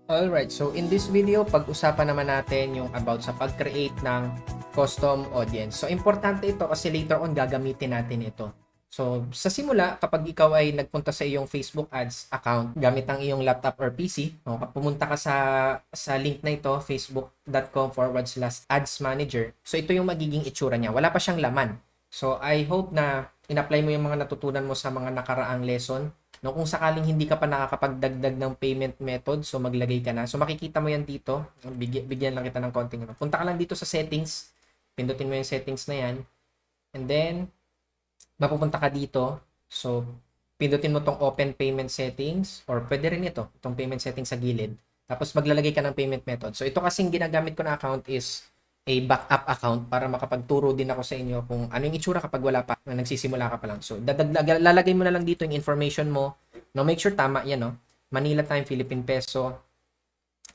Alright, so in this video, pag-usapan naman natin yung about sa pag-create ng custom audience. So, importante ito kasi later on gagamitin natin ito. So, sa simula, kapag ikaw ay nagpunta sa iyong Facebook Ads account gamit ang iyong laptop or PC, pumunta ka sa link na ito, facebook.com/ads manager. So, ito yung magiging itsura niya. Wala pa siyang laman. So, I hope na in-apply mo yung mga natutunan mo sa mga nakaraang lesson. No, kung sakaling hindi ka pa nakakapagdagdag ng payment method, so maglagay ka na. So makikita mo yan dito. Bigyan lang kita ng konting. Punta ka lang dito sa settings. Pindutin mo yung settings na yan. And then, mapupunta ka dito. So, pindutin mo tong open payment settings or pwede rin ito, itong payment settings sa gilid. Tapos maglalagay ka ng payment method. So, ito kasing ginagamit ko na account is a backup account para makapagturo din ako sa inyo kung ano yung itsura kapag wala pa, na nagsisimula ka pa lang. So, lalagay mo na lang dito yung information mo. No, make sure tama yan, no? Manila time, Philippine peso.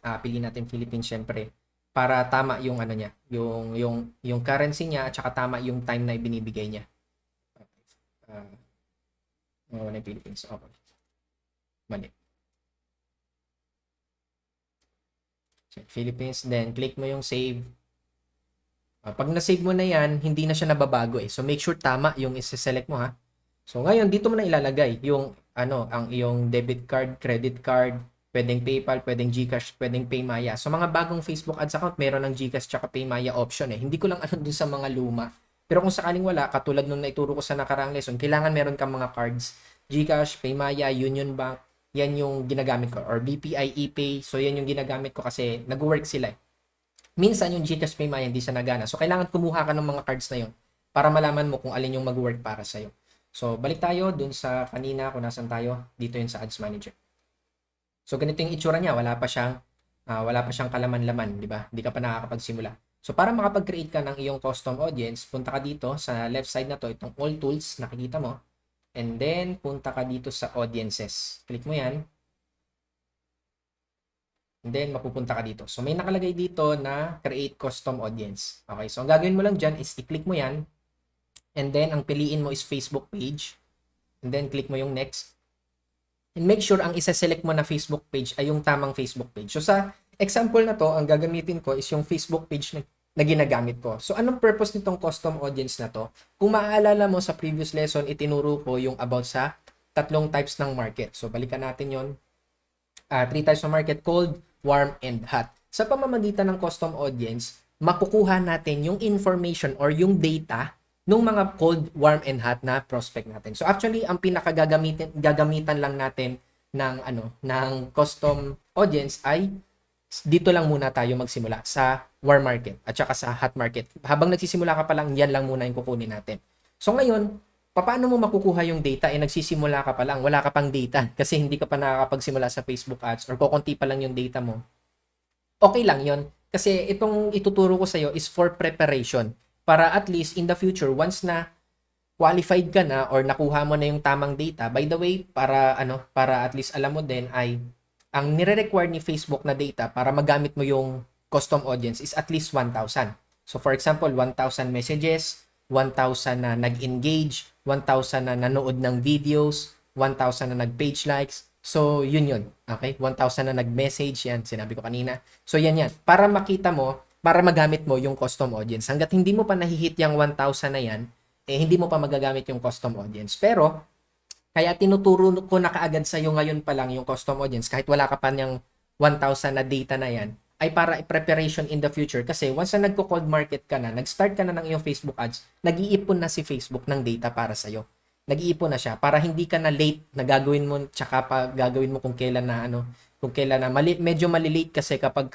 Piliin natin Philippines syempre para tama yung ano niya, yung currency niya at saka tama yung time na ibinibigay niya. Wala yung Philippines. Okay. Mali. So, Philippines, then click mo yung save. Pag na-save mo na yan, hindi na siya nababago eh. So make sure tama yung i-select mo ha. So ngayon dito mo na ilalagay yung ang iyong debit card, credit card, pwedeng PayPal, pwedeng GCash, pwedeng Paymaya. So mga bagong Facebook Ads account meron ng GCash tsaka Paymaya option eh. Hindi ko lang dun sa mga luma. Pero kung sakaling wala, katulad nung naituro ko sa nakaraang lesson, kailangan meron kang mga cards. GCash, Paymaya, Union Bank, yan yung ginagamit ko. Or BPI, ePay, so yan yung ginagamit ko kasi nag-work sila eh. Minsan yung GCash Paymaya hindi siya nagana. So, kailangan kumuha ka ng mga cards na yon para malaman mo kung alin yung mag-work para sa'yo. So, balik tayo dun sa kanina kung nasan tayo. Dito yun sa Ads Manager. So, ganito yung itsura niya. Wala pa siyang kalaman-laman, di ba? Hindi ka pa nakakapagsimula. So, para makapag-create ka ng iyong custom audience, punta ka dito sa left side na to, itong All Tools, nakikita mo. And then, punta ka dito sa Audiences. Click mo yan. And then, mapupunta ka dito. So, may nakalagay dito na create custom audience. Okay, so ang gagawin mo lang dyan is i-click mo yan. And then, ang piliin mo is Facebook page. And then, click mo yung next. And make sure ang isa-select mo na Facebook page ay yung tamang Facebook page. So, sa example na to, ang gagamitin ko is yung Facebook page na ginagamit ko. So, anong purpose nitong custom audience na to? Kung maaalala mo sa previous lesson, itinuro ko yung about sa tatlong types ng market. So, balikan natin yon. Three types of market: cold, warm, and hot. Sa pamamagitan ng custom audience, makukuha natin yung information or yung data ng mga cold, warm, and hot na prospect natin. So actually, ang gagamitan lang natin ng custom audience ay dito lang muna tayo magsimula sa warm market at saka sa hot market. Habang nagsisimula ka pa lang, yan lang muna yung kukunin natin. So ngayon, paano mo makukuha yung data? Nagsisimula ka pa lang, wala ka pang data kasi hindi ka pa nakakapagsimula sa Facebook Ads or kukunti pa lang yung data mo. Okay lang yon kasi itong ituturo ko sa iyo is for preparation para at least in the future, once na qualified ka na or nakuha mo na yung tamang data, by the way, para at least alam mo din ay ang nire-require ni Facebook na data para magamit mo yung custom audience is at least 1,000. So for example, 1,000 messages, 1,000 na nag-engage, 1,000 na nanood ng videos, 1,000 na nag-page likes. So, yun. Okay? 1,000 na nag-message. Yan, sinabi ko kanina. So, yan. Para makita mo, para magamit mo yung custom audience. Hanggat hindi mo pa nahihit yung 1,000 na yan, hindi mo pa magagamit yung custom audience. Pero, kaya tinuturo ko na kaagad sa'yo ngayon pa lang yung custom audience, kahit wala ka pa niyang 1,000 na data na yan, ay para preparation in the future. Kasi once na nagko-cold market ka na, nag-start ka na ng iyong Facebook ads, nag-iipon na si Facebook ng data para sa'yo. Nag-iipon na siya para hindi ka na late na gagawin mo, tsaka pa gagawin mo kung kailan na medyo malilate kasi kapag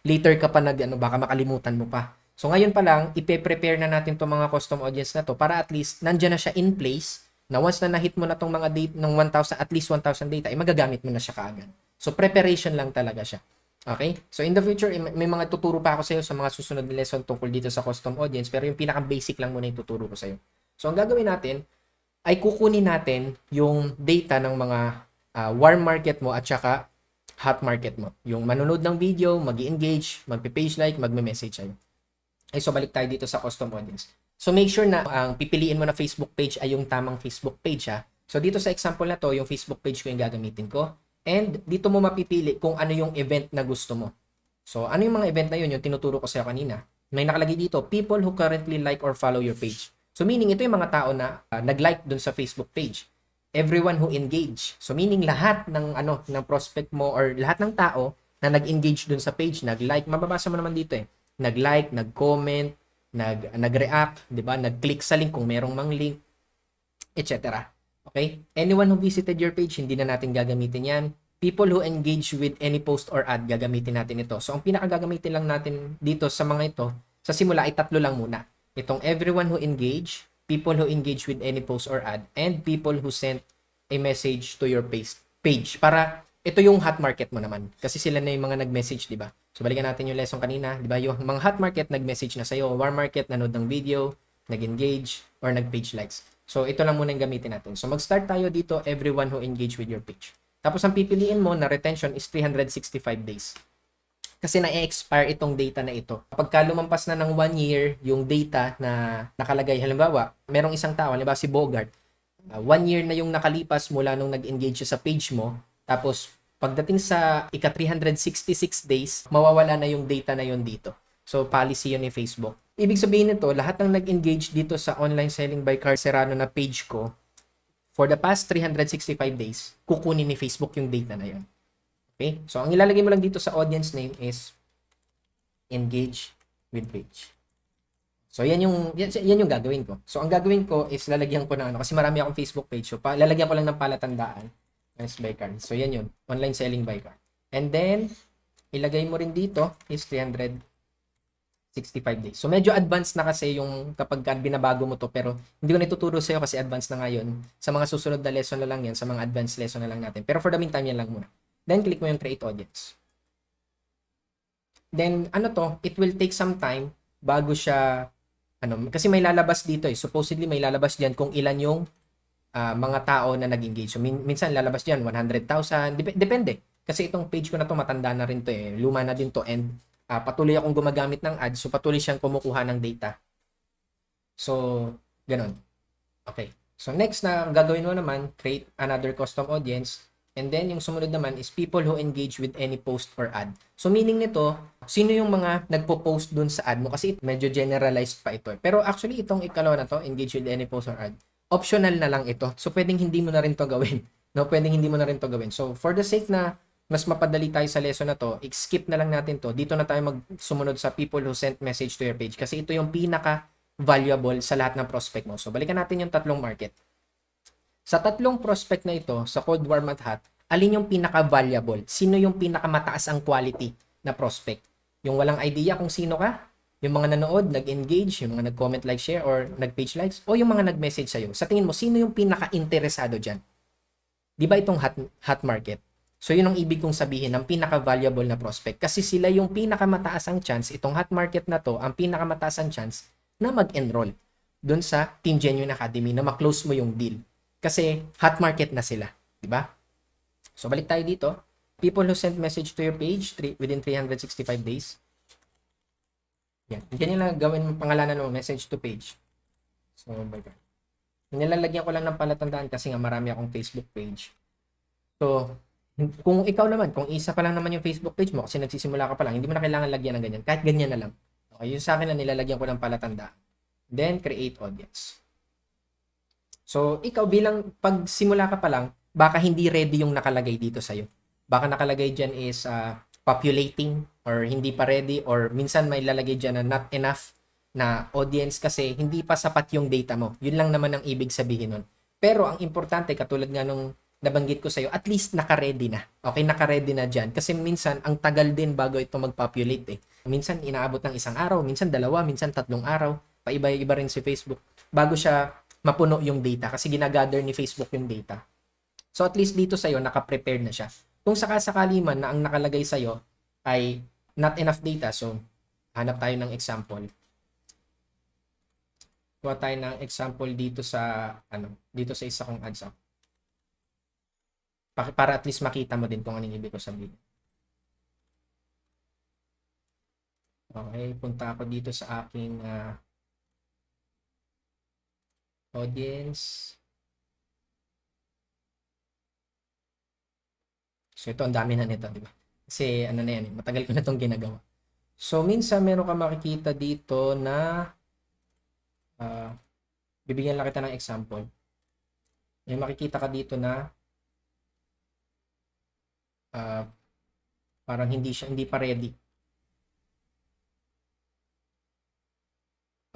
later ka pa baka makalimutan mo pa. So ngayon pa lang, ipe-prepare na natin tong mga custom audience na to para at least nandiyan na siya in place na once na nahit mo na tong mga date ng 1,000, at least 1,000 data, magagamit mo na siya kaagad. So preparation lang talaga siya. Okay? So, in the future, may mga tuturo pa ako sa iyo sa mga susunod na lesson tungkol dito sa custom audience, pero yung pinaka-basic lang muna yung tuturo ko sa iyo. So, ang gagawin natin ay kukunin natin yung data ng mga warm market mo at saka hot market mo. Yung manonood ng video, mag-engage, magpe-page like, magme-message sa'yo. Okay, so balik tayo dito sa custom audience. So, make sure na ang pipiliin mo na Facebook page ay yung tamang Facebook page ha. So, dito sa example na to, yung Facebook page ko yung gagamitin ko. And dito mo mapipili kung ano yung event na gusto mo. So, ano yung mga event na yun? Yung tinuturo ko sa'yo kanina. May nakalagay dito, people who currently like or follow your page. So, meaning ito yung mga tao na nag-like dun sa Facebook page. Everyone who engage. So, meaning lahat ng prospect mo or lahat ng tao na nag-engage dun sa page, nag-like, mababasa mo naman dito eh. Nag-like, nag-comment, nag-react, di ba? Nag-click sa link kung merong mang link, etc. Okay? Anyone who visited your page, hindi na natin gagamitin yan. People who engage with any post or ad, gagamitin natin ito. So, ang pinakagagamitin lang natin dito sa mga ito, sa simula ay tatlo lang muna. Itong everyone who engage, people who engage with any post or ad, and people who sent a message to your page. Para ito yung hot market mo naman. Kasi sila na yung mga nag-message, di ba? So, balikan natin yung lesson kanina. Di ba? Yung mga hot market, nag-message na sa'yo. Warm market, nanood ng video, nag-engage, or nag-page likes. So, ito lang muna yung gamitin natin. So, mag-start tayo dito, everyone who engage with your page. Tapos, ang pipiliin mo na retention is 365 days. Kasi na-expire itong data na ito. Kapag lumampas na ng 1 year, yung data na nakalagay, halimbawa, merong isang tao, halimbawa si Bogart, 1 year na yung nakalipas mula nung nag-engage siya sa page mo, tapos pagdating sa ika-366 days, mawawala na yung data na yun dito. So, policy yun ni Facebook. Ibig sabihin nito, lahat ng nag-engage dito sa online selling by Carl Serrano na page ko, for the past 365 days, kukunin ni Facebook yung data na yun. Okay? So, ang ilalagay mo lang dito sa audience name is engage with page. So, yan yung gagawin ko. So, ang gagawin ko is lalagyan ko ng kasi marami akong Facebook page. So, lalagyan ko lang ng palatandaan. Nice by Carl. So, yan yun. Online selling by Carl. And then, ilagay mo rin dito is 365 days. So, medyo advanced na kasi yung kapag binabago mo to, pero hindi ko natuturo sa'yo kasi advanced na ngayon. Sa mga susunod na lesson na lang yan, sa mga advanced lesson na lang natin. Pero for the meantime, yan lang muna. Then, click mo yung create audience. Then, it will take some time bago siya, kasi may lalabas dito eh. Supposedly, may lalabas dyan kung ilan yung mga tao na nag-engage. So, minsan lalabas dyan, 100,000. Depende. Kasi itong page ko na to matanda na rin to eh. Luma na din to. And patuloy akong gumagamit ng ads. So, patuloy siyang kumukuha ng data. So, ganun. Okay. So, next na gagawin mo naman, create another custom audience. And then, yung sumunod naman is people who engage with any post or ad. So, meaning nito, sino yung mga nagpo-post dun sa ad mo? Kasi medyo generalized pa ito. Pero actually, itong ikalawa na to, engage with any post or ad, optional na lang ito. So, pwedeng hindi mo na rin to gawin. No? Pwedeng hindi mo na rin to gawin. So, for the sake na mas mapadali tayo sa lesson na to, skip na lang natin to. Dito na tayo magsumunod sa people who sent message to your page. Kasi ito yung pinaka-valuable sa lahat ng prospect mo. So, balikan natin yung tatlong market. Sa tatlong prospect na ito, sa cold, warm at hot, alin yung pinaka-valuable? Sino yung pinaka-mataas ang quality na prospect? Yung walang idea kung sino ka? Yung mga nanood, nag-engage, yung mga nag-comment, like, share, or nag-page likes, o yung mga nag-message sa'yo? Sa tingin mo, sino yung pinaka-interesado dyan? Di ba itong hot market? So, yun ang ibig kong sabihin ng pinaka-valuable na prospect. Kasi sila yung pinaka-mataas ang chance, itong hot market na to, ang pinaka-mataas ang chance na mag-enroll dun sa Team Genuine Academy na ma-close mo yung deal. Kasi hot market na sila, di ba? So, balik tayo dito. People who send message to your page within 365 days. Yan. Ganyan lang gawin mo pangalanan mo, message to page. So, nilalagyan ko lang ng palatandaan kasi nga marami akong Facebook page. So, kung ikaw naman, kung isa pa lang naman yung Facebook page mo kasi nagsisimula ka pa lang, hindi mo na kailangan lagyan ng ganyan. Kahit ganyan na lang. Okay, yun sa akin na nilalagyan ko ng palatandaan. Then, create audience. So, ikaw bilang pagsimula ka pa lang, baka hindi ready yung nakalagay dito sa'yo. Baka nakalagay dyan is populating or hindi pa ready or minsan may lalagay dyan na not enough na audience kasi hindi pa sapat yung data mo. Yun lang naman ang ibig sabihin nun. Pero ang importante, katulad nga nung nabanggit ko sa'yo, at least naka-ready na. Okay, naka-ready na dyan. Kasi minsan, ang tagal din bago ito mag-populate eh. Minsan, inaabot ng isang araw, minsan dalawa, minsan 3 araw. Paiba-iba rin si Facebook. Bago siya mapuno yung data kasi ginagather ni Facebook yung data. So at least dito sa'yo, naka-prepared na siya. Kung sakasakali man na ang nakalagay sa'yo ay not enough data, so hanap tayo ng example. Kuha tayo ng example dito sa dito sa isa kong ads. Para at least makita mo din kung anong ibig ko sabihin. Okay, punta ako dito sa aking audience. So ito, ang dami na nito, di ba? Kasi ano na yan, matagal ko na itong ginagawa. So minsan meron ka makikita dito na bibigyan lang kita ng example. May makikita ka dito na parang hindi pa ready.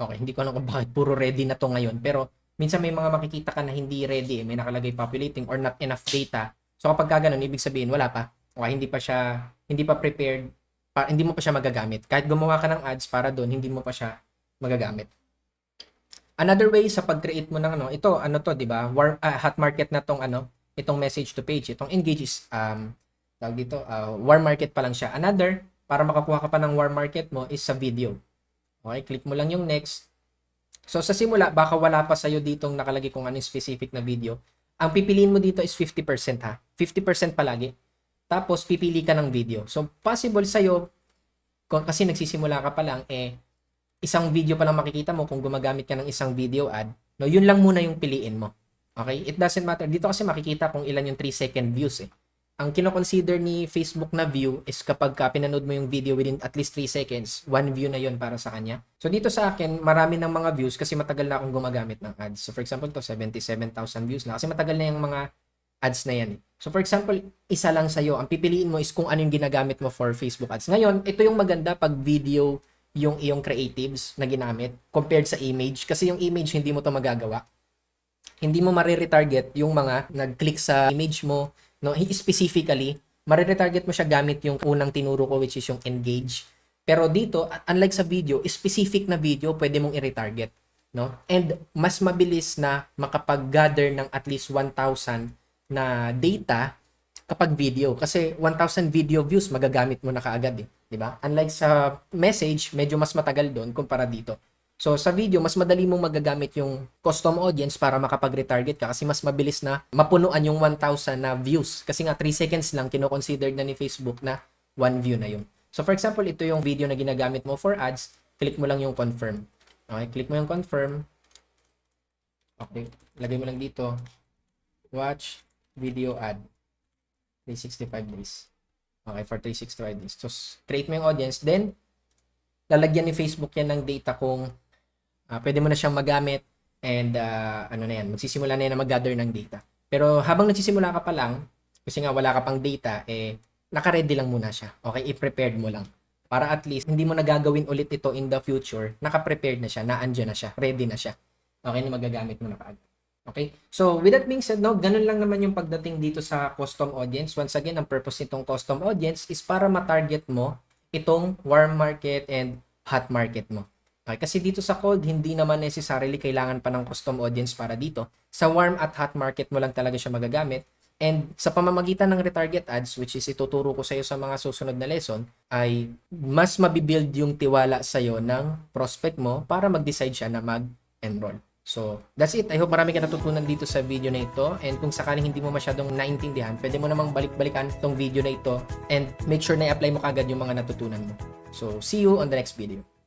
Okay, hindi ko alam kung bakit puro ready na to ngayon. Pero minsan may mga makikita ka na hindi ready. May nakalagay populating or not enough data. So kapag ganun, ibig sabihin wala pa. Okay, hindi pa prepared. Hindi mo pa siya magagamit. Kahit gumawa ka ng ads para doon, hindi mo pa siya magagamit. Another way sa pag-create mo ng ito, to, 'di ba? Hot market na tong itong message to page, itong engage is tawag dito, warm market pa lang siya. Another, para makakuha ka pa ng warm market mo is sa video. Okay, click mo lang yung next. So sa simula, baka wala pa sa'yo ditong nakalagay kung anong specific na video. Ang pipiliin mo dito is 50% ha. 50% palagi. Tapos pipili ka ng video. So possible sa'yo, kasi nagsisimula ka pa lang, isang video pa lang makikita mo kung gumagamit ka ng isang video ad. No, yun lang muna yung piliin mo. Okay? It doesn't matter. Dito kasi makikita kung ilan yung 3-second views Ang kino-consider ni Facebook na view is kapag pinanood mo yung video within at least 3 seconds, 1 view na yon para sa kanya. So dito sa akin, marami ng mga views kasi matagal na akong gumagamit ng ads. So for example, to 77,000 views na kasi matagal na yung mga ads na yan. So for example, isa lang sa'yo, ang pipiliin mo is kung ano yung ginagamit mo for Facebook ads. Ngayon, ito yung maganda pag video yung iyong creatives na ginamit compared sa image. Kasi yung image, hindi mo to magagawa. Hindi mo mariretarget yung mga nag-click sa image mo. No, specifically, mariretarget mo siya gamit yung unang tinuro ko which is yung engage. Pero dito, unlike sa video, specific na video pwede mong i-retarget, no? And mas mabilis na makapag-gather ng at least 1,000 na data kapag video kasi 1,000 video views magagamit mo na kaagad 'di ba? Unlike sa message, medyo mas matagal doon kumpara dito. So, sa video, mas madali mong magagamit yung custom audience para makapag-retarget ka kasi mas mabilis na mapunuan yung 1,000 na views. Kasi nga, 3 seconds lang, kino-consider na ni Facebook na 1 view na yun. So, for example, ito yung video na ginagamit mo for ads, click mo lang yung confirm. Okay, click mo yung confirm. Okay, lagay mo lang dito, watch video ad, 365 days. Okay, for 365 days. So, create mo yung audience, then, lalagyan ni Facebook yan ng data kung pwede mo na siyang magamit and magsisimula na yan na mag-gather ng data. Pero habang nagsisimula ka pa lang, kasi nga wala ka pang data, naka-ready lang muna siya. Okay, i-prepared mo lang. Para at least, hindi mo na gagawin ulit ito in the future, naka-prepared na siya, naandyan na siya, ready na siya. Okay, na magagamit mo na kaagad. Okay, so with that being said, ganun lang naman yung pagdating dito sa custom audience. Once again, ang purpose nitong custom audience is para ma-target mo itong warm market and hot market mo. Okay, kasi dito sa cold, hindi naman necessarily kailangan pa ng custom audience para dito. Sa warm at hot market mo lang talaga siya magagamit. And sa pamamagitan ng retarget ads, which is ituturo ko sa iyo sa mga susunod na lesson, ay mas mabibuild yung tiwala sa iyo ng prospect mo para mag-decide siya na mag-enroll. So, that's it. I hope marami ka natutunan dito sa video na ito. And kung sakaling hindi mo masyadong naintindihan, pwede mo namang balik-balikan itong video na ito and make sure na i-apply mo kagad yung mga natutunan mo. So, see you on the next video.